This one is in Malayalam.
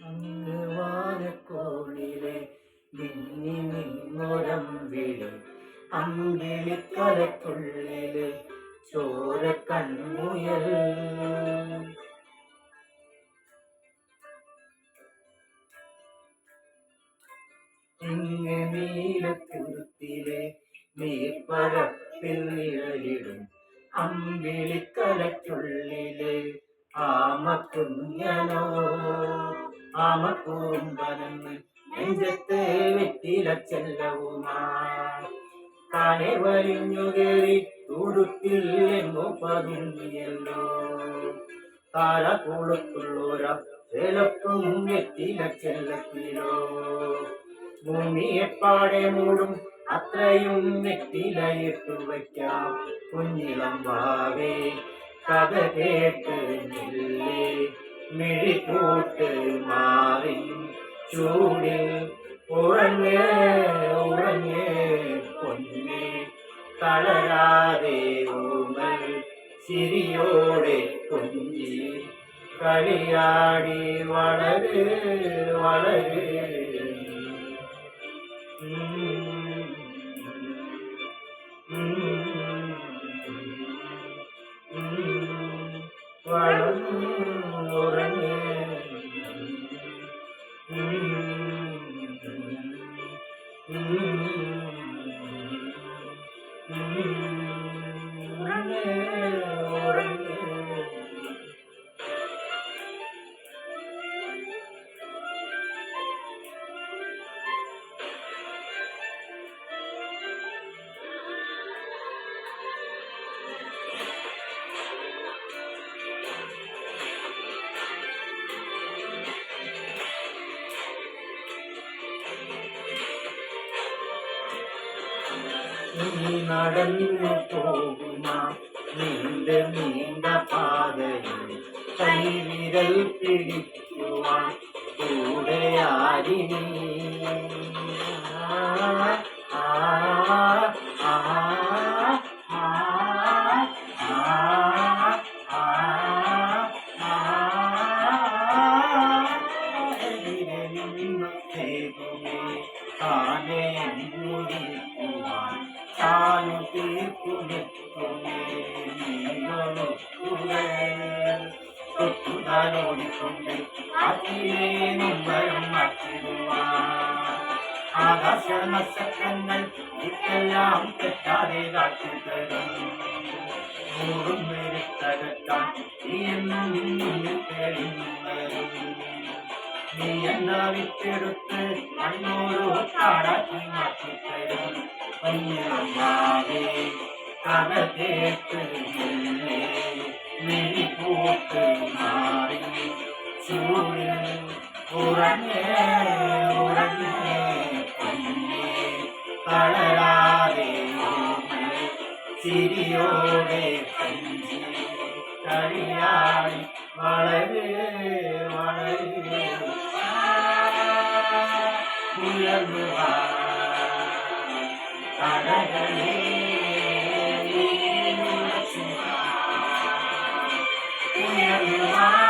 അങ്ങ് വാനക്കോണിലെ മിന്നി നിന്നൊരം വിളി അമ്പിളിക്കലയ്ക്കുള്ളില് ചോര കൺമുയൽ ഇങ്ങ് നീലത്തുരുത്തിലെ നീർപ്പരപ്പിൽ നിഴലിടും അമ്പിളിക്കലയ്ക്കുള്ളിലെ ആമക്കുഞ്ഞനോ ആമക്കൂമ്പനെന്ന് നെഞ്ചത്തെ വെറ്റില ചെല്ലവുമാ താനെ വലിഞ്ഞു കയറി തുരുത്തിൽ എങ്ങോ പതുങ്ങിയല്ലോ താര കൊളുത്തുള്ളോര ചിലപ്പം വെറ്റില ചെല്ലത്തിലോ ഭൂമിയെപ്പാടെ മൂടും അത്രയും വെറ്റിലയിട്ടു വയ്ക്കാം കുഞ്ഞിളം വാവേ കഥ കേട്ട് നില്ലേ മിഴിക്കൂട്ട് മാറി ചൂടിൽ ഉറങ്ങേ ഉറങ്ങേ പൊന്നേ തളരാതെ ഊമൽ ചിരിയോടെ കുഞ്ഞി കളിയാടി വളര് വളര് വളർന്നുറങ്ങേ നീ നടന്നു പോകുന്ന നീണ്ട നീണ്ട പാതയിൽ കൈവിരൽ പിടിക്കുവാൻ കൂടെയാരിനി താനു തീർക്കുമെത്തോടിക്കൊണ്ട് അതിലേ മുമ്പരം മാറ്റിടുവാൻ ആകാശ നക്ഷത്രങ്ങൾ ഇതെല്ലാം തെറ്റാതെ കാട്ടുതരും നൂറും വരുത്തകത്താൻ എന്നും മുന്നിൽ തെളിഞ്ഞു വരും നീ എന്നാ വിട്ടെടുത്ത് മണ്ണോരോ കാടാക്കി മാറ്റിത്തരും കുഞ്ഞിളമ്മാവേ കഥ കേട്ട് നിന്നെ മിഴിക്കൂട്ട് മാറി ചൂടിൽ ഉറങ്ങേ ഉറങ്ങേ കുഞ്ഞേ തളരാതെ ചിരിയോടെ കഞ്ചി കളിയാടി വളരെ വളരെ ഉയർന്നുക കടകളേ ഉയർന്നുക